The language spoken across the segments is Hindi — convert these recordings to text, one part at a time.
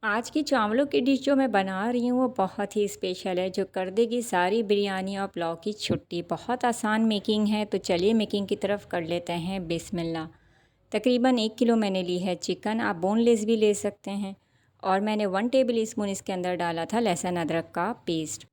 आज की चावलों की डिश जो मैं बना रही हूँ वो बहुत ही स्पेशल है, जो कर देगी सारी बिरयानी और पुलाव की छुट्टी। बहुत आसान मेकिंग है, तो चलिए मेकिंग की तरफ कर लेते हैं बिस्मिल्लाह। तकरीबन 1 किलो मैंने ली है चिकन, आप बोनलेस भी ले सकते हैं। और मैंने 1 टेबल स्पून इसके अंदर डाला था लहसुन अदरक का पेस्ट।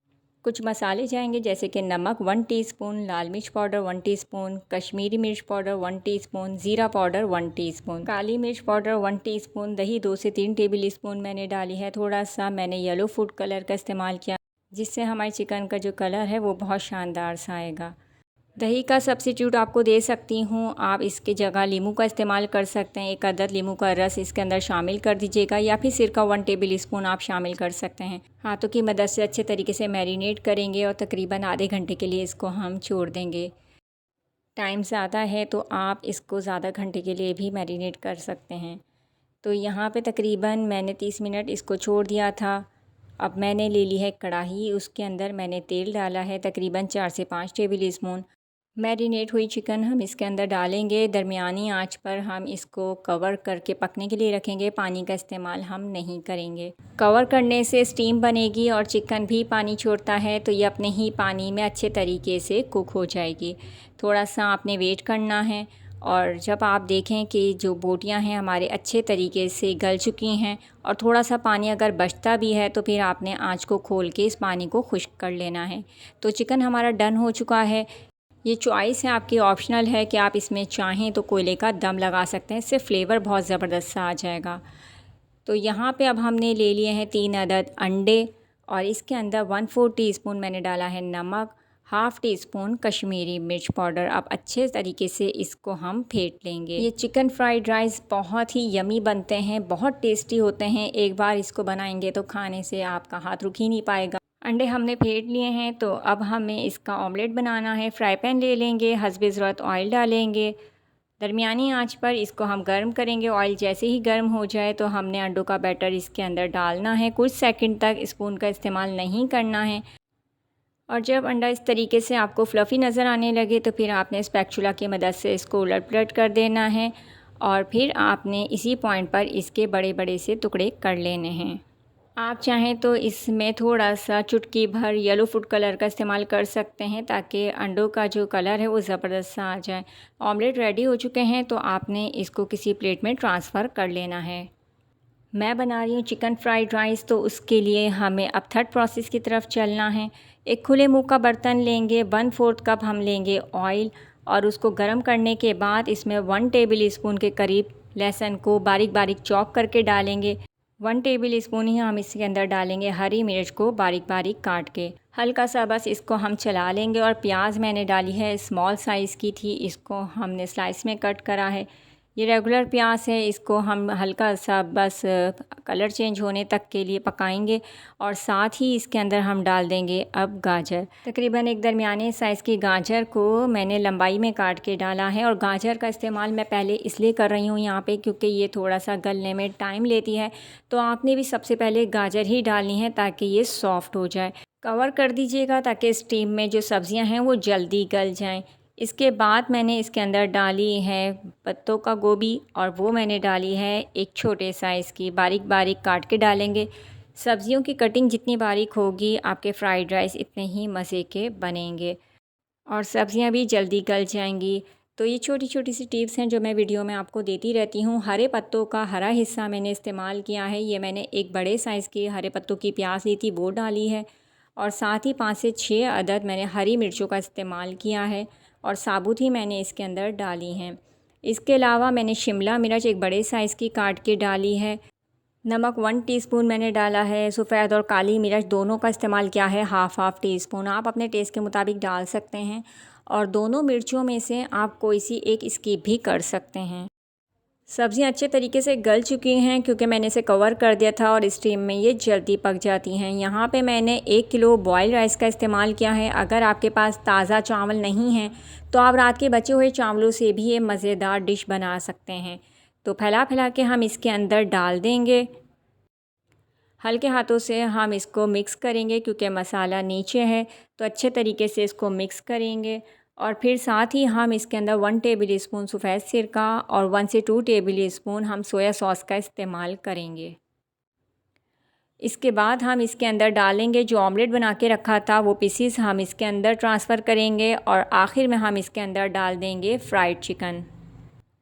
कुछ मसाले जाएंगे जैसे कि नमक 1 टीस्पून, लाल मिर्च पाउडर 1 टीस्पून, कश्मीरी मिर्च पाउडर 1 टीस्पून, ज़ीरा पाउडर 1 टीस्पून, काली मिर्च पाउडर 1 टीस्पून, दही 2 से 3 टेबल स्पून मैंने डाली है। थोड़ा सा मैंने येलो फूड कलर का इस्तेमाल किया, जिससे हमारे चिकन का जो कलर है वो बहुत शानदार सा आएगा। दही का सब्स्टिट्यूट आपको दे सकती हूँ, आप इसके जगह नींबू का इस्तेमाल कर सकते हैं। 1 अदद नींबू का रस इसके अंदर शामिल कर दीजिएगा, या फिर सिरका 1 टेबल स्पून आप शामिल कर सकते हैं। हाथों की मदद से अच्छे तरीके से मैरिनेट करेंगे और तकरीबन आधे घंटे के लिए इसको हम छोड़ देंगे। टाइम ज़्यादा है तो आप इसको ज़्यादा घंटे के लिए भी मैरिनेट कर सकते हैं। तो यहाँ पे तकरीबन मैंने 30 मिनट इसको छोड़ दिया था। अब मैंने ले ली है कढ़ाई, उसके अंदर मैंने तेल डाला है तकरीबन 4 से 5 टेबल स्पून। मैरिनेट हुई चिकन हम इसके अंदर डालेंगे। दरमियानी आंच पर हम इसको कवर करके पकने के लिए रखेंगे, पानी का इस्तेमाल हम नहीं करेंगे। कवर करने से स्टीम बनेगी और चिकन भी पानी छोड़ता है, तो ये अपने ही पानी में अच्छे तरीके से कुक हो जाएगी। थोड़ा सा आपने वेट करना है, और जब आप देखें कि जो बोटियां हैं हमारे अच्छे तरीके से गल चुकी हैं और थोड़ा सा पानी अगर बचता भी है, तो फिर आपने आंच को खोल के इस पानी को खुश्क कर लेना है। तो चिकन हमारा डन हो चुका है। ये चॉइस है आपकी, ऑप्शनल है कि आप इसमें चाहें तो कोयले का दम लगा सकते हैं, इससे फ्लेवर बहुत ज़बरदस्त सा आ जाएगा। तो यहाँ पे अब हमने ले लिए हैं 3 अदद अंडे, और इसके अंदर 1/4 टीस्पून मैंने डाला है नमक, 1/2 टीस्पून कश्मीरी मिर्च पाउडर। अब अच्छे तरीके से इसको हम फेंट लेंगे। ये चिकन फ्राइड राइस बहुत ही यमी बनते हैं, बहुत टेस्टी होते हैं। एक बार इसको बनाएंगे तो खाने से आपका हाथ रुक ही नहीं पाएगा। अंडे हमने फेंट लिए हैं, तो अब हमें इसका ऑमलेट बनाना है। फ्राई पैन ले लेंगे, हस्बे ज़रूरत ऑयल डालेंगे। दरमियानी आंच पर इसको हम गर्म करेंगे। ऑयल जैसे ही गर्म हो जाए तो हमने अंडों का बैटर इसके अंदर डालना है। कुछ सेकंड तक स्पून का इस्तेमाल नहीं करना है, और जब अंडा इस तरीके से आपको फ्लफ़ी नज़र आने लगे तो फिर आपने स्पैचुला की मदद से इसको उलट पलट कर देना है, और फिर आपने इसी पॉइंट पर इसके बड़े बड़े से टुकड़े कर लेने हैं। आप चाहें तो इसमें थोड़ा सा चुटकी भर येलो फूड कलर का इस्तेमाल कर सकते हैं, ताकि अंडों का जो कलर है वो ज़बरदस्त सा आ जाए। ऑमलेट रेडी हो चुके हैं, तो आपने इसको किसी प्लेट में ट्रांसफ़र कर लेना है। मैं बना रही हूँ चिकन फ्राइड राइस, तो उसके लिए हमें अब थर्ड प्रोसेस की तरफ चलना है। एक खुले मुँह का बर्तन लेंगे, 1/4 कप हम लेंगे ऑयल, और उसको गर्म करने के बाद इसमें 1 टेबल स्पून के करीब लहसुन को बारीक बारीक चॉप करके डालेंगे। 1 टेबल स्पून ही हम इसके अंदर डालेंगे हरी मिर्च को बारीक बारीक काट के। हल्का सा बस इसको हम चला लेंगे। और प्याज मैंने डाली है, स्मॉल साइज़ की थी, इसको हमने स्लाइस में कट करा है। ये रेगुलर प्याज है, इसको हम हल्का सा बस कलर चेंज होने तक के लिए पकाएंगे। और साथ ही इसके अंदर हम डाल देंगे अब गाजर। तकरीबन एक दरमियाने साइज़ की गाजर को मैंने लंबाई में काट के डाला है। और गाजर का इस्तेमाल मैं पहले इसलिए कर रही हूँ यहाँ पे, क्योंकि ये थोड़ा सा गलने में टाइम लेती है, तो आपने भी सबसे पहले गाजर ही डालनी है ताकि ये सॉफ़्ट हो जाए। कवर कर दीजिएगा ताकि स्टीम में जो सब्ज़ियाँ हैं वो जल्दी गल जाएँ। इसके बाद मैंने इसके अंदर डाली है पत्तों का गोभी, और वो मैंने डाली है एक छोटे साइज़ की, बारीक बारीक काट के डालेंगे। सब्जियों की कटिंग जितनी बारीक होगी आपके फ्राइड राइस इतने ही मज़े के बनेंगे, और सब्जियां भी जल्दी गल जाएंगी। तो ये छोटी छोटी सी टिप्स हैं जो मैं वीडियो में आपको देती रहती हूँ। हरे पत्तों का हरा हिस्सा मैंने इस्तेमाल किया है। ये मैंने एक बड़े साइज़ की हरे पत्तों की प्याज ली थी, वो डाली है। और साथ ही 5 से 6 अदद मैंने हरी मिर्चों का इस्तेमाल किया है, और साबुत ही मैंने इसके अंदर डाली हैं। इसके अलावा मैंने शिमला मिर्च एक बड़े साइज़ की काट के डाली है। नमक 1 टीस्पून मैंने डाला है। सफ़ेद और काली मिर्च दोनों का इस्तेमाल किया है, हाफ़ टीस्पून। आप अपने टेस्ट के मुताबिक डाल सकते हैं, और दोनों मिर्चों में से आप कोई सी एक स्किप भी कर सकते हैं। सब्ज़ियाँ अच्छे तरीके से गल चुकी हैं, क्योंकि मैंने इसे कवर कर दिया था, और स्टीम में ये जल्दी पक जाती हैं। यहाँ पे मैंने 1 किलो बॉयल राइस का इस्तेमाल किया है। अगर आपके पास ताज़ा चावल नहीं हैं तो आप रात के बचे हुए चावलों से भी ये मज़ेदार डिश बना सकते हैं। तो फैला फैला के हम इसके अंदर डाल देंगे। हल्के हाथों से हम इसको मिक्स करेंगे, क्योंकि मसाला नीचे है, तो अच्छे तरीके से इसको मिक्स करेंगे। और फिर साथ ही हम इसके अंदर 1 टेबल स्पून सफ़ेद सिरका और 1 से 2 टेबल स्पून हम सोया सॉस का इस्तेमाल करेंगे। इसके बाद हम इसके अंदर डालेंगे जो ऑमलेट बना के रखा था, वो पीसीस हम इसके अंदर ट्रांसफ़र करेंगे और आखिर में हम इसके अंदर डाल देंगे fried chicken.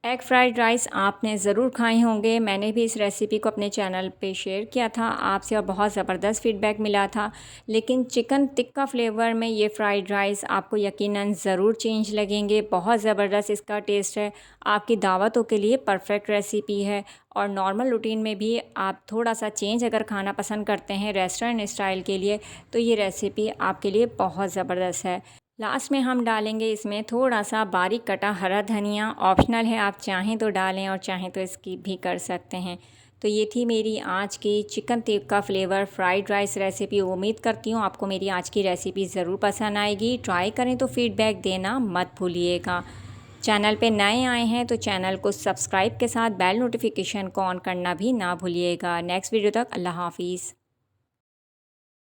Egg fried rice आपने ज़रूर खाए होंगे। मैंने भी इस रेसिपी को अपने चैनल पे शेयर किया था आपसे और बहुत ज़बरदस्त फ़ीडबैक मिला था। लेकिन चिकन टिक्का फ्लेवर में ये फ्राइड राइस आपको यकीनन ज़रूर चेंज लगेंगे। बहुत ज़बरदस्त इसका टेस्ट है। आपकी दावतों के लिए परफेक्ट रेसिपी है और नॉर्मल रूटीन में भी आप थोड़ा सा चेंज अगर खाना पसंद करते हैं रेस्टोरेंट स्टाइल के लिए, तो ये रेसिपी आपके लिए बहुत ज़बरदस्त है। लास्ट में हम डालेंगे इसमें थोड़ा सा बारीक कटा हरा धनिया। ऑप्शनल है, आप चाहें तो डालें और चाहें तो स्किप भी कर सकते हैं। तो ये थी मेरी आज की chicken tikka flavour fried rice recipe. उम्मीद करती हूँ आपको मेरी आज की रेसिपी ज़रूर पसंद आएगी। ट्राई करें तो फीडबैक देना मत भूलिएगा। चैनल पे नए आए हैं तो चैनल को सब्सक्राइब के साथ बेल नोटिफिकेशन को ऑन करना भी ना भूलिएगा। नेक्स्ट वीडियो तक अल्लाह हाफिज़।